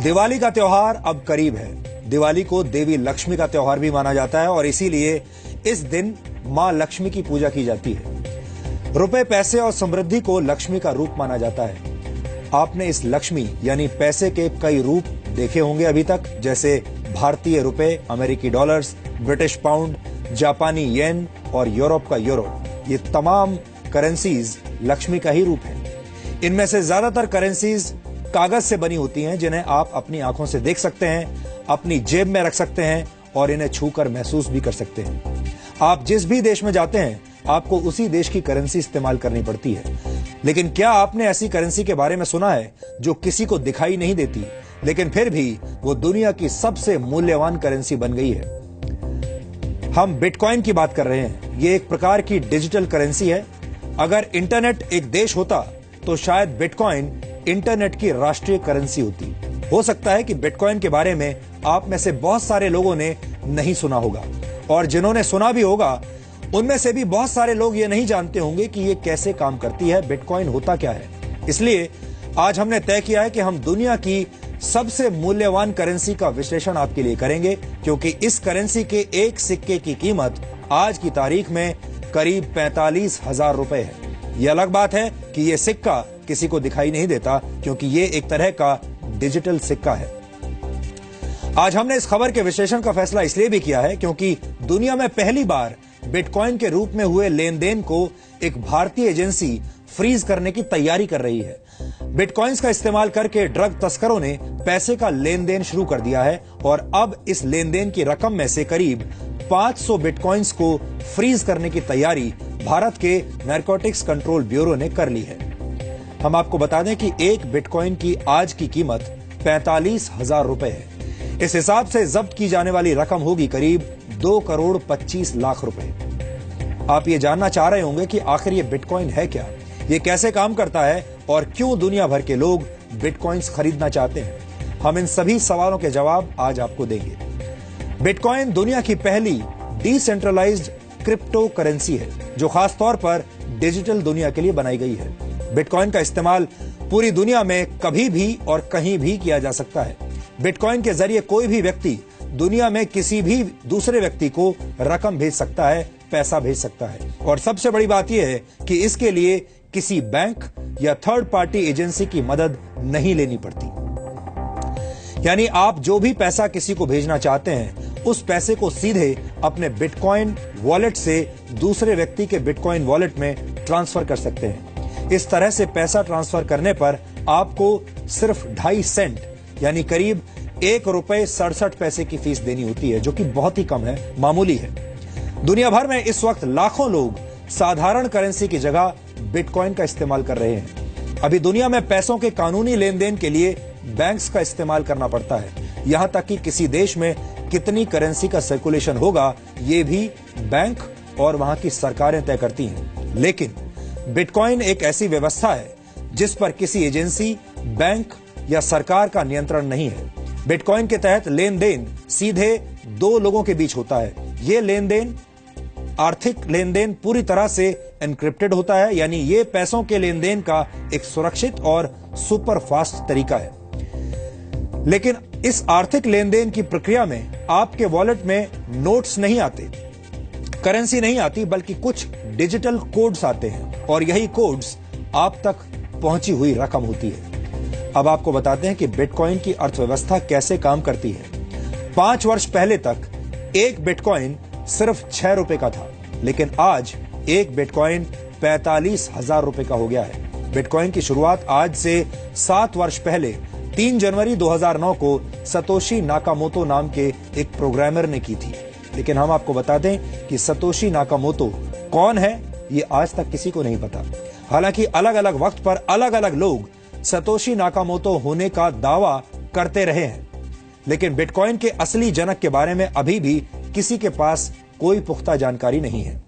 दिवाली का त्योहार अब करीब है। दिवाली को देवी लक्ष्मी का त्योहार भी माना जाता है और इसीलिए इस दिन मां लक्ष्मी की पूजा की जाती है। रुपए, पैसे और समृद्धि को लक्ष्मी का रूप माना जाता है। आपने इस लक्ष्मी यानी पैसे के कई रूप देखे होंगे अभी तक, जैसे भारतीय रुपए, अमेरिकी डॉलर्स, ब्रिटिश पाउंड, जापानी येन और यूरोप का यूरो। ये तमाम करेंसीज लक्ष्मी का ही रूप है। इनमें से ज्यादातर करेंसीज कागज से बनी होती हैं, जिन्हें आप अपनी आंखों से देख सकते हैं, अपनी जेब में रख सकते हैं और इन्हें छूकर महसूस भी कर सकते हैं। आप जिस भी देश में जाते हैं, आपको उसी देश की करेंसी इस्तेमाल करनी पड़ती है। लेकिन क्या आपने ऐसी करेंसी के बारे में सुना है जो किसी को दिखाई नहीं देती, लेकिन फिर भी वो दुनिया की सबसे मूल्यवान करेंसी बन गई है? हम बिटकॉइन की बात कर रहे हैं। ये एक प्रकार की डिजिटल करेंसी है। अगर इंटरनेट एक देश होता तो शायद बिटकॉइन इंटरनेट की राष्ट्रीय करेंसी होती। हो सकता है कि बिटकॉइन के बारे में आप में से बहुत सारे लोगों ने नहीं सुना होगा, और जिन्होंने सुना भी होगा उनमें से भी बहुत सारे लोग ये नहीं जानते होंगे कि ये कैसे काम करती है, बिटकॉइन होता क्या है। इसलिए आज हमने तय किया है कि हम दुनिया की सबसे मूल्यवान करेंसी का विश्लेषण आपके लिए करेंगे, क्योंकि इस करेंसी के एक सिक्के की कीमत आज की तारीख में करीब 45,000 रुपए है। यह अलग बात है कि यह सिक्का किसी को दिखाई नहीं देता, क्योंकि ये एक तरह का डिजिटल सिक्का है। आज हमने इस खबर के विश्लेषण का फैसला इसलिए भी किया है क्योंकि दुनिया में पहली बार बिटकॉइन के रूप में हुए लेन देन को एक भारतीय एजेंसी फ्रीज करने की तैयारी कर रही है। बिटकॉइंस का इस्तेमाल करके ड्रग तस्करों ने पैसे का लेन देन शुरू कर दिया है और अब इस लेन देन की रकम में से करीब 500 बिटकॉइंस को फ्रीज करने की तैयारी भारत के नारकोटिक्स कंट्रोल ब्यूरो ने कर ली है। हम आपको बता दें कि एक बिटकॉइन की आज की कीमत 45,000 रुपए है। इस हिसाब से जब्त की जाने वाली रकम होगी करीब 2 करोड़ 25 लाख रुपए। आप ये जानना चाह रहे होंगे कि आखिर ये बिटकॉइन है क्या, ये कैसे काम करता है और क्यों दुनिया भर के लोग बिटकॉइंस खरीदना चाहते हैं। हम इन सभी सवालों के जवाब आज आपको देंगे। बिटकॉइन दुनिया की पहली डिसेंट्रलाइज्ड क्रिप्टो करेंसी है जो खास तौर पर डिजिटल दुनिया के लिए बनाई गई है। बिटकॉइन का इस्तेमाल पूरी दुनिया में कभी भी और कहीं भी किया जा सकता है। बिटकॉइन के जरिए कोई भी व्यक्ति दुनिया में किसी भी दूसरे व्यक्ति को रकम भेज सकता है, पैसा भेज सकता है। और सबसे बड़ी बात यह है कि इसके लिए किसी बैंक या थर्ड पार्टी एजेंसी की मदद नहीं लेनी पड़ती। यानी आप जो भी पैसा किसी को भेजना चाहते हैं, उस पैसे को सीधे अपने बिटकॉइन वॉलेट से दूसरे व्यक्ति के बिटकॉइन वॉलेट में ट्रांसफर कर सकते हैं। इस तरह से पैसा ट्रांसफर करने पर आपको सिर्फ 2.5 सेंट यानी करीब 1 रुपए 67 पैसे की फीस देनी होती है, जो कि बहुत ही कम है, मामूली है। दुनिया भर में इस वक्त लाखों लोग साधारण करेंसी की जगह बिटकॉइन का इस्तेमाल कर रहे हैं। अभी दुनिया में पैसों के कानूनी लेन देन के लिए बैंक्स का इस्तेमाल करना पड़ता है। यहां तक कि किसी देश में कितनी करेंसी का सर्कुलेशन होगा, ये भी बैंक और वहां की सरकारें तय करती हैं। लेकिन बिटकॉइन एक ऐसी व्यवस्था है जिस पर किसी एजेंसी, बैंक या सरकार का नियंत्रण नहीं है। बिटकॉइन के तहत लेन देन सीधे 2 लोगों के बीच होता है। ये लेन देन, आर्थिक लेन देन, पूरी तरह से एनक्रिप्टेड होता है, यानी ये पैसों के लेन देन का एक सुरक्षित और सुपर फास्ट तरीका है। लेकिन इस आर्थिक लेन देन की प्रक्रिया में आपके वॉलेट में नोट्स नहीं आते, करेंसी नहीं आती, बल्कि कुछ डिजिटल कोड्स आते हैं और यही कोड्स आप तक पहुंची हुई रकम होती है। अब आपको बताते हैं कि बिटकॉइन की अर्थव्यवस्था कैसे काम करती है। 5 वर्ष पहले तक एक बिटकॉइन सिर्फ 6 रुपए का था, लेकिन आज एक बिटकॉइन 45,000 रुपए का हो गया है। बिटकॉइन की शुरुआत आज से 7 वर्ष पहले 3 जनवरी 2009 को सतोशी नाकामोतो नाम के एक प्रोग्रामर ने की थी। लेकिन हम आपको बता दें कि सतोशी नाकामोतो कौन है, ये आज तक किसी को नहीं पता। हालांकि अलग अलग वक्त पर अलग अलग लोग सतोशी नाकामोतो होने का दावा करते रहे हैं, लेकिन बिटकॉइन के असली जनक के बारे में अभी भी किसी के पास कोई पुख्ता जानकारी नहीं है।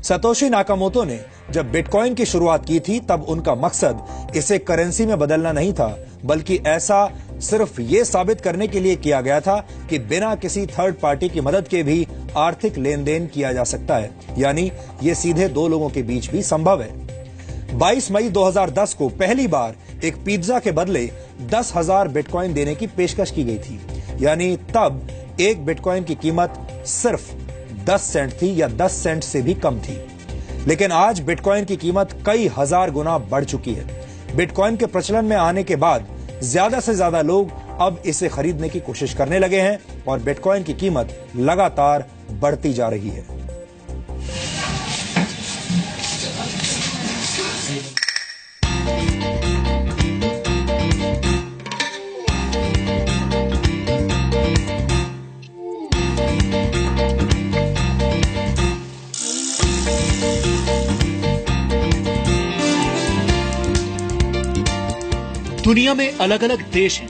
सतोशी नाकामोतो ने जब बिटकॉइन की शुरुआत की थी, तब उनका मकसद इसे करेंसी में बदलना नहीं था, बल्कि ऐसा सिर्फ ये साबित करने के लिए किया गया था कि बिना किसी थर्ड पार्टी की मदद के भी आर्थिक लेन देन किया जा सकता है, यानी ये सीधे 2 लोगों के बीच भी संभव है। 22 मई 2010 को पहली बार एक पिज्जा के बदले 10,000 बिटकॉइन देने की पेशकश की गई थी। यानी तब एक बिटकॉइन की कीमत सिर्फ 10 सेंट थी या 10 सेंट से भी कम थी। लेकिन आज बिटकॉइन की कीमत कई हजार गुना बढ़ चुकी है। बिटकॉइन के प्रचलन में आने के बाद ज्यादा से ज्यादा लोग अब इसे खरीदने की कोशिश करने लगे हैं और बिटकॉइन की कीमत लगातार बढ़ती जा रही है। दुनिया में अलग अलग देश हैं,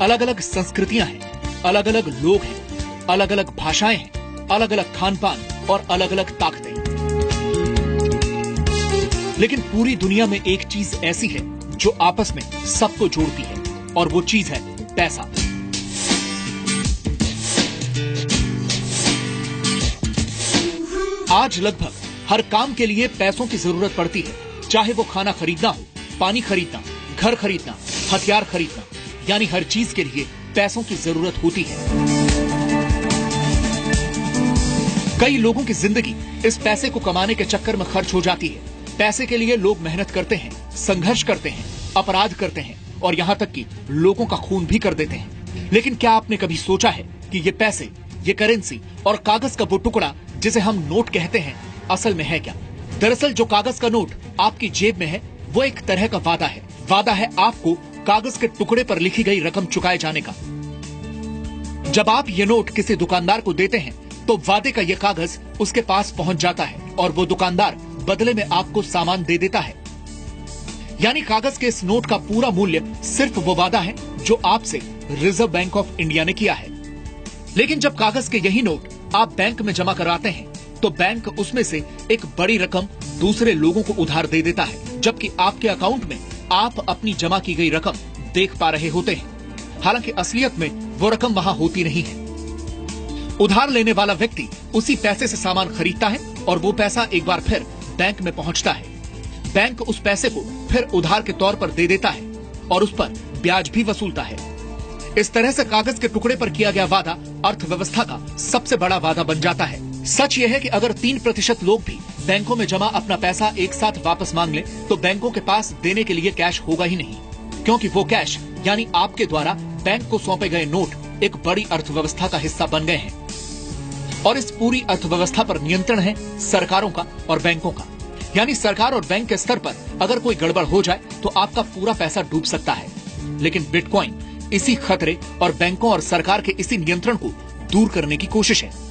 अलग अलग संस्कृतियां हैं, अलग अलग लोग हैं, अलग अलग भाषाएं हैं, अलग अलग खान पान और अलग अलग ताकतें। लेकिन पूरी दुनिया में एक चीज ऐसी है जो आपस में सबको जोड़ती है और वो चीज है पैसा। आज लगभग हर काम के लिए पैसों की जरूरत पड़ती है, चाहे वो खाना खरीदना हो, पानी खरीदना, घर खरीदना, हथियार खरीदना, यानी हर चीज के लिए पैसों की जरूरत होती है। कई लोगों की जिंदगी इस पैसे को कमाने के चक्कर में खर्च हो जाती है। पैसे के लिए लोग मेहनत करते हैं, संघर्ष करते हैं, अपराध करते हैं और यहाँ तक कि लोगों का खून भी कर देते हैं। लेकिन क्या आपने कभी सोचा है कि ये पैसे, ये करेंसी और कागज का वो टुकड़ा जिसे हम नोट कहते हैं, असल में है क्या? दरअसल जो कागज का नोट आपकी जेब में है वो एक तरह का वादा है। वादा है आपको कागज के टुकड़े पर लिखी गई रकम चुकाए जाने का। जब आप ये नोट किसी दुकानदार को देते हैं तो वादे का ये कागज उसके पास पहुंच जाता है और वो दुकानदार बदले में आपको सामान दे देता है। यानी कागज के इस नोट का पूरा मूल्य सिर्फ वो वादा है जो आपसे रिजर्व बैंक ऑफ इंडिया ने किया है। लेकिन जब कागज के यही नोट आप बैंक में जमा कराते हैं तो बैंक उसमें से एक बड़ी रकम दूसरे लोगों को उधार दे देता है, जबकि आपके अकाउंट में आप अपनी जमा की गई रकम देख पा रहे होते हैं। हालांकि असलियत में वो रकम वहां होती नहीं है। उधार लेने वाला व्यक्ति उसी पैसे से सामान खरीदता है और वो पैसा एक बार फिर बैंक में पहुंचता है। बैंक उस पैसे को फिर उधार के तौर पर दे देता है और उस पर ब्याज भी वसूलता है। इस तरह से कागज के टुकड़े पर किया गया वादा अर्थव्यवस्था का सबसे बड़ा वादा बन जाता है। सच यह है कि अगर 3% लोग भी बैंकों में जमा अपना पैसा एक साथ वापस मांग लें तो बैंकों के पास देने के लिए कैश होगा ही नहीं, क्योंकि वो कैश यानी आपके द्वारा बैंक को सौंपे गए नोट एक बड़ी अर्थव्यवस्था का हिस्सा बन गए हैं। और इस पूरी अर्थव्यवस्था पर नियंत्रण है सरकारों का और बैंकों का। यानी सरकार और बैंक के स्तर पर अगर कोई गड़बड़ हो जाए तो आपका पूरा पैसा डूब सकता है। लेकिन बिटकॉइन इसी खतरे और बैंकों और सरकार के इसी नियंत्रण को दूर करने की कोशिश है।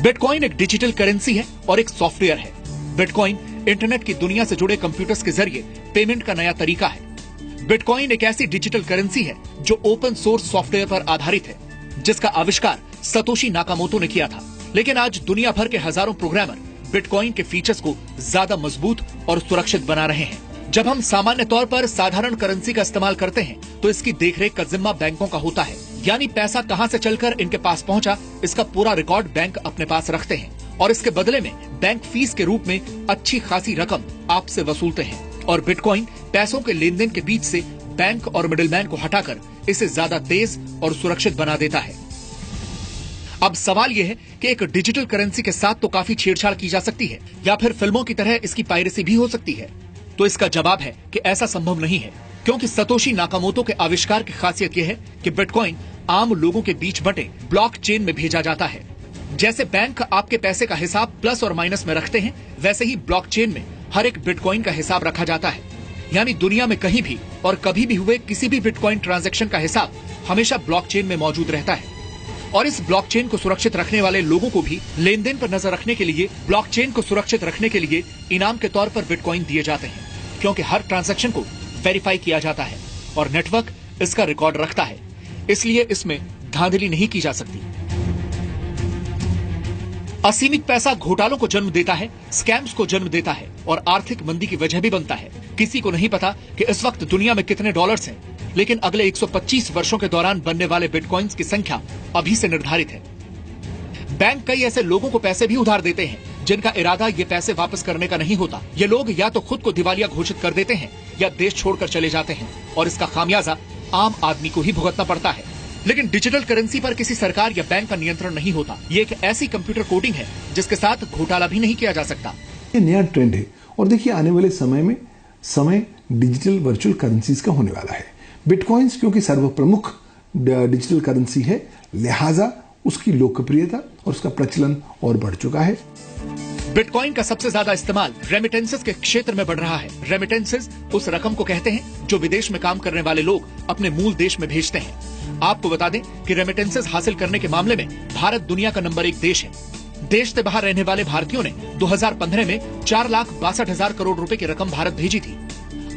बिटकॉइन एक डिजिटल करेंसी है और एक सॉफ्टवेयर है। बिटकॉइन इंटरनेट की दुनिया से जुड़े कंप्यूटर्स के जरिए पेमेंट का नया तरीका है। बिटकॉइन एक ऐसी डिजिटल करेंसी है जो ओपन सोर्स सॉफ्टवेयर पर आधारित है, जिसका आविष्कार सतोशी नाकामोटो ने किया था। लेकिन आज दुनिया भर के हजारों प्रोग्रामर बिटकॉइन के फीचर्स को ज्यादा मजबूत और सुरक्षित बना रहे हैं। जब हम सामान्य तौर पर साधारण करेंसी का इस्तेमाल करते हैं तो इसकी देखरेख का जिम्मा बैंकों का होता है। यानी पैसा कहां से चलकर इनके पास पहुंचा, इसका पूरा रिकॉर्ड बैंक अपने पास रखते हैं और इसके बदले में बैंक फीस के रूप में अच्छी खासी रकम आपसे वसूलते हैं। और बिटकॉइन पैसों के लेन देन के बीच से बैंक और मिडिलमैन को हटाकर इसे ज्यादा तेज और सुरक्षित बना देता है। अब सवाल यह है कि एक डिजिटल करेंसी के साथ तो काफी छेड़छाड़ की जा सकती है या फिर फिल्मों की तरह इसकी पायरेसी भी हो सकती है। तो इसका जवाब है कि ऐसा संभव नहीं है, क्योंकि सतोशी नाकामोटो के आविष्कार की खासियत यह है कि बिटकॉइन आम लोगों के बीच बंटे ब्लॉकचेन में भेजा जाता है। जैसे बैंक आपके पैसे का हिसाब प्लस और माइनस में रखते हैं, वैसे ही ब्लॉकचेन में हर एक बिटकॉइन का हिसाब रखा जाता है। यानी दुनिया में कहीं भी और कभी भी हुए किसी भी बिटकॉइन ट्रांजैक्शन का हिसाब हमेशा ब्लॉकचेन में मौजूद रहता है। और इस ब्लॉकचेन को सुरक्षित रखने वाले लोगों को भी लेन देन पर नजर रखने के लिए, ब्लॉकचेन को सुरक्षित रखने के लिए इनाम के तौर पर बिटकॉइन दिए जाते हैं, क्योंकि हर ट्रांजैक्शन को वेरीफाई किया जाता है और नेटवर्क इसका रिकॉर्ड रखता है। इसलिए इसमें धांधली नहीं की जा सकती। असीमित पैसा घोटालों को जन्म देता है, स्कैम्स को जन्म देता है और आर्थिक मंदी की वजह भी बनता है। किसी को नहीं पता कि इस वक्त दुनिया में कितने डॉलर्स हैं, लेकिन अगले 125 वर्षों के दौरान बनने वाले बिटकॉइंस की संख्या अभी से निर्धारित है। बैंक कई ऐसे लोगों को पैसे भी उधार देते हैं जिनका इरादा ये पैसे वापस करने का नहीं होता। ये लोग या तो खुद को दिवालिया घोषित कर देते हैं या देश छोड़कर चले जाते हैं और इसका खामियाजा आम आदमी को ही भुगतना पड़ता है। लेकिन डिजिटल करेंसी पर किसी सरकार या बैंक का नियंत्रण नहीं होता। ये एक ऐसी कंप्यूटर कोडिंग है जिसके साथ घोटाला भी नहीं किया जा सकता। ये नया ट्रेंड है और देखिए आने वाले समय डिजिटल वर्चुअल करेंसीज का होने वाला है। बिटकॉइंस क्योंकि सर्वप्रमुख डिजिटल करेंसी है, लिहाजा उसकी लोकप्रियता और उसका प्रचलन और बढ़ चुका है। बिटकॉइन का सबसे ज्यादा इस्तेमाल रेमिटेंसेस के क्षेत्र में बढ़ रहा है। रेमिटेंसेस उस रकम को कहते हैं जो विदेश में काम करने वाले लोग अपने मूल देश में भेजते हैं। आपको बता दें कि रेमिटेंसेस हासिल करने के मामले में भारत दुनिया का नंबर 1 देश है। देश से बाहर रहने वाले भारतीयों ने 2015 में 4,62,000 करोड़ रुपए की रकम भारत भेजी थी।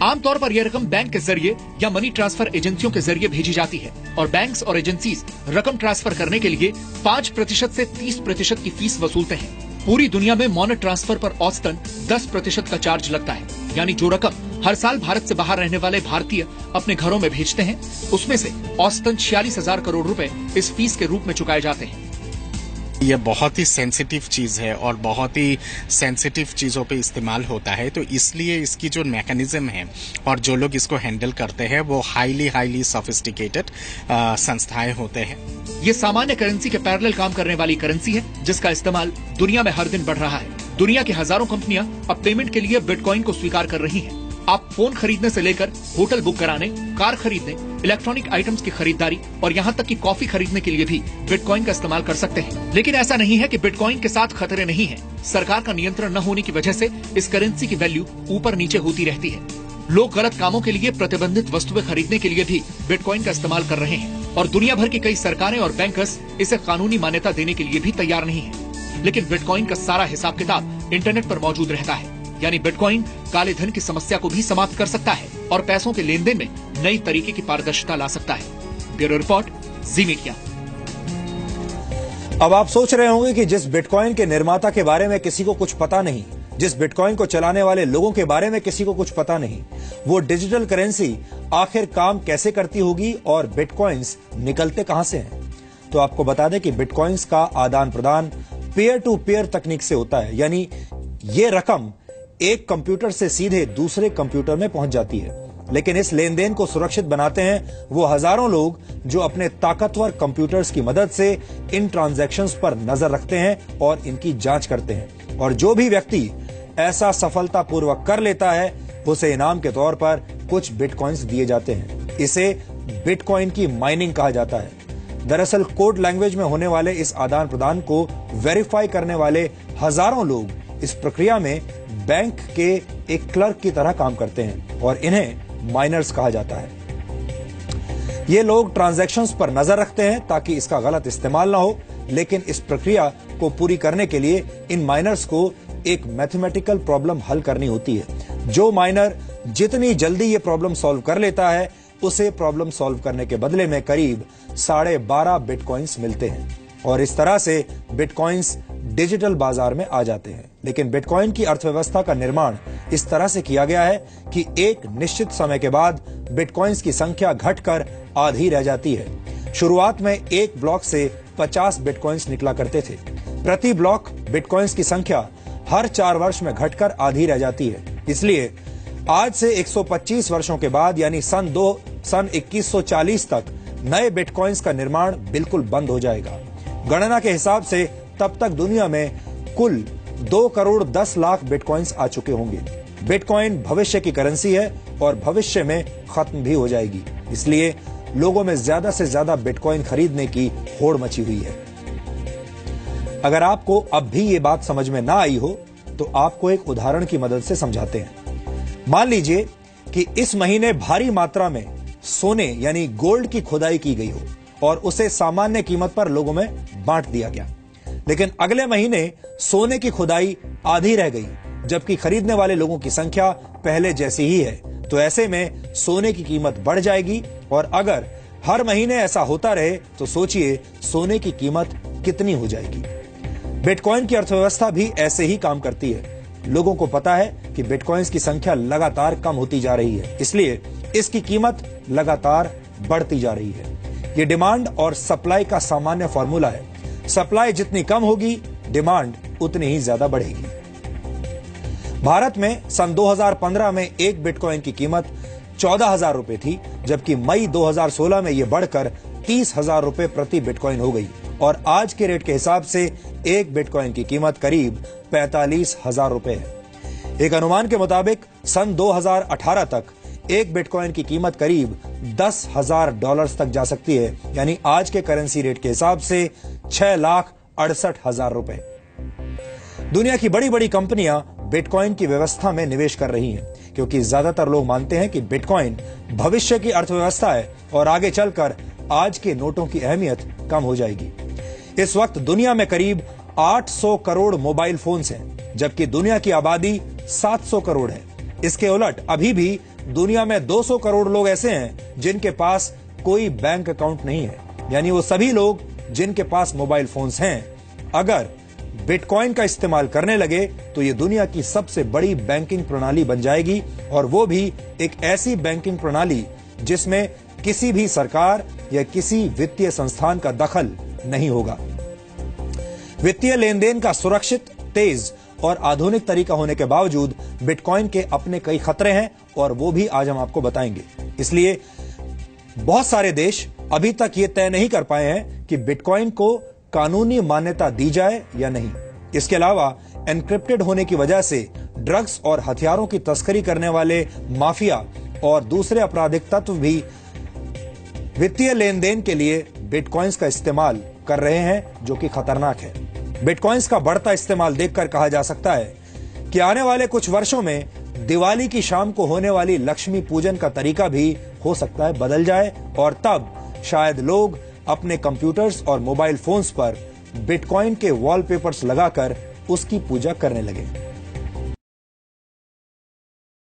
आमतौर पर यह रकम बैंक के जरिए या मनी ट्रांसफर एजेंसियों के जरिए भेजी जाती है और बैंक्स और एजेंसीज रकम ट्रांसफर करने के लिए 5% से 30% की फीस वसूलते हैं। पूरी दुनिया में मनी ट्रांसफर पर औसतन 10% का चार्ज लगता है, यानी जो रकम हर साल भारत से बाहर रहने वाले भारतीय अपने घरों में भेजते हैं, उसमें से औसतन 46,000 करोड़ रुपए इस फीस के रूप में चुकाए जाते हैं। ये बहुत ही सेंसिटिव चीज है और बहुत ही सेंसिटिव चीजों पे इस्तेमाल होता है, तो इसलिए इसकी जो मैकेनिज्म है और जो लोग इसको हैंडल करते हैं वो हाईली सोफिस्टिकेटेड संस्थाएं होते हैं। ये सामान्य करेंसी के पैरेलल काम करने वाली करेंसी है जिसका इस्तेमाल दुनिया में हर दिन बढ़ रहा है। दुनिया की हजारों कंपनियां अब पेमेंट के लिए बिटकॉइन को स्वीकार कर रही हैं। आप फोन खरीदने से लेकर होटल बुक कराने, कार खरीदने, इलेक्ट्रॉनिक आइटम्स की खरीदारी और यहाँ तक कि कॉफी खरीदने के लिए भी बिटकॉइन का इस्तेमाल कर सकते हैं। लेकिन ऐसा नहीं है कि बिटकॉइन के साथ खतरे नहीं है। सरकार का नियंत्रण न होने की वजह से इस करेंसी की वैल्यू ऊपर नीचे होती रहती है। लोग गलत कामों के लिए प्रतिबंधित वस्तुएं खरीदने के लिए भी बिटकॉइन का इस्तेमाल कर रहे हैं और दुनिया भर की कई सरकारें और बैंकर्स इसे कानूनी मान्यता देने के लिए भी तैयार नहीं है। लेकिन बिटकॉइन का सारा हिसाब किताब इंटरनेट पर मौजूद रहता है, यानी बिटकॉइन काले धन की समस्या को भी समाप्त कर सकता है और पैसों के लेन देन में नई तरीके की पारदर्शिता ला सकता है। ब्यूरो रिपोर्ट, जी मीडिया। अब आप सोच रहे होंगे कि जिस बिटकॉइन के निर्माता के बारे में किसी को कुछ पता नहीं, जिस बिटकॉइन को चलाने वाले लोगों के बारे में किसी को कुछ पता नहीं, वो डिजिटल करेंसी आखिर काम कैसे करती होगी और बिटकॉइंस निकलते कहां से हैं। तो आपको बता दें कि बिटकॉइंस का आदान प्रदान पीयर टू पीयर तकनीक से होता है, यानी ये रकम एक कंप्यूटर से सीधे दूसरे कंप्यूटर में पहुंच जाती है। लेकिन इस लेन देन को सुरक्षित बनाते हैं वो हजारों लोग जो अपने ताकतवर कंप्यूटर्स की मदद से इन ट्रांजैक्शंस पर नजर रखते हैं और इनकी जांच करते हैं। और जो भी व्यक्ति ऐसा सफलतापूर्वक कर लेता है उसे इनाम के तौर पर कुछ बिटकॉइंस दिए जाते हैं। इसे बिटकॉइन की माइनिंग कहा जाता है। दरअसल कोड लैंग्वेज में होने वाले इस आदान प्रदान को वेरीफाई करने वाले हजारों लोग इस प्रक्रिया में बैंक के एक क्लर्क की तरह काम करते हैं और इन्हें माइनर्स कहा जाता है। ये लोग ट्रांजैक्शंस पर नजर रखते हैं ताकि इसका गलत इस्तेमाल ना हो, लेकिन इस प्रक्रिया को पूरी करने के लिए इन माइनर्स को एक मैथमेटिकल प्रॉब्लम हल करनी होती है। जो माइनर जितनी जल्दी ये प्रॉब्लम सॉल्व कर लेता है उसे प्रॉब्लम सॉल्व करने के बदले में करीब 12.5 बिटकॉइंस मिलते हैं और इस तरह से बिटकॉइंस डिजिटल बाजार में आ जाते हैं। लेकिन बिटकॉइन की अर्थव्यवस्था का निर्माण इस तरह से किया गया है कि एक निश्चित समय के बाद बिटकॉइंस की संख्या घटकर आधी रह जाती है। शुरुआत में एक ब्लॉक से 50 बिटकॉइंस निकला करते थे। प्रति ब्लॉक बिटकॉइंस की संख्या हर 4 वर्ष में घटकर आधी रह जाती है। इसलिए आज से 125 वर्षों के बाद यानी सन 2140 तक नए बिटकॉइंस का निर्माण बिल्कुल बंद हो जाएगा। गणना के हिसाब से तब तक दुनिया में कुल 2 करोड़ 10 लाख बिटकॉइंस आ चुके होंगे। बिटकॉइन भविष्य की करेंसी है और भविष्य में खत्म भी हो जाएगी। इसलिए लोगों में ज्यादा से ज्यादा बिटकॉइन खरीदने की होड़ मची हुई है। अगर आपको अब भी ये बात समझ में ना आई हो तो आपको एक उदाहरण की मदद से समझाते हैं। मान लीजिए कि इस महीने भारी मात्रा में सोने यानी गोल्ड की खुदाई की गई हो और उसे सामान्य कीमत पर लोगों में बांट दिया गया। लेकिन अगले महीने सोने की खुदाई आधी रह गई, जबकि खरीदने वाले लोगों की संख्या पहले जैसी ही है। तो ऐसे में सोने की कीमत बढ़ जाएगी और अगर हर महीने ऐसा होता रहे तो सोचिए सोने की कीमत कितनी हो जाएगी। बिटकॉइन की अर्थव्यवस्था भी ऐसे ही काम करती है। लोगों को पता है कि बिटकॉइंस की संख्या लगातार कम होती जा रही है, इसलिए इसकी कीमत लगातार बढ़ती जा रही है। ये डिमांड और सप्लाई का सामान्य फॉर्मूला है। सप्लाई जितनी कम होगी, डिमांड उतनी ही ज्यादा बढ़ेगी। भारत में सन 2015 में एक बिटकॉइन की कीमत 14,000 रुपए थी, जबकि मई 2016 में यह बढ़कर 30,000 रुपए प्रति बिटकॉइन हो गई और आज के रेट के हिसाब से एक बिटकॉइन की कीमत करीब 45,000 रुपए है। एक अनुमान के मुताबिक सन 2018 तक एक बिटकॉइन की कीमत करीब $10,000 तक जा सकती है, यानी आज के करेंसी रेट के हिसाब से 6,68,000 रुपए। दुनिया की बड़ी बड़ी कंपनियां बिटकॉइन की व्यवस्था में निवेश कर रही हैं, क्योंकि ज्यादातर लोग मानते हैं कि बिटकॉइन भविष्य की अर्थव्यवस्था है और आगे चलकर आज के नोटों की अहमियत कम हो जाएगी। इस वक्त दुनिया में करीब 800 करोड़ मोबाइल फोन्स हैं, जबकि दुनिया की आबादी 700 करोड़ है। इसके उलट अभी भी दुनिया में 200 करोड़ लोग ऐसे हैं जिनके पास कोई बैंक अकाउंट नहीं है, यानी वो सभी लोग जिनके पास मोबाइल फोन्स हैं अगर बिटकॉइन का इस्तेमाल करने लगे तो ये दुनिया की सबसे बड़ी बैंकिंग प्रणाली बन जाएगी, और वो भी एक ऐसी बैंकिंग प्रणाली जिसमें किसी भी सरकार या किसी वित्तीय संस्थान का दखल नहीं होगा। वित्तीय लेन देन का सुरक्षित, तेज और आधुनिक तरीका होने के बावजूद बिटकॉइन के अपने कई खतरे हैं और वो भी आज हम आपको बताएंगे। इसलिए बहुत सारे देश अभी तक ये तय नहीं कर पाए हैं कि बिटकॉइन को कानूनी मान्यता दी जाए या नहीं। इसके अलावा एनक्रिप्टेड होने की वजह से ड्रग्स और हथियारों की तस्करी करने वाले माफिया और दूसरे आपराधिक तत्व भी वित्तीय लेन देन के लिए बिटकॉइंस का इस्तेमाल कर रहे हैं, जो कि खतरनाक है। बिटकॉइंस का बढ़ता इस्तेमाल देखकर कहा जा सकता है कि आने वाले कुछ वर्षों में दिवाली की शाम को होने वाली लक्ष्मी पूजन का तरीका भी हो सकता है बदल जाए, और तब शायद लोग अपने कंप्यूटर्स और मोबाइल फोन्स पर बिटकॉइन के वॉलपेपर्स लगाकर उसकी पूजा करने लगे।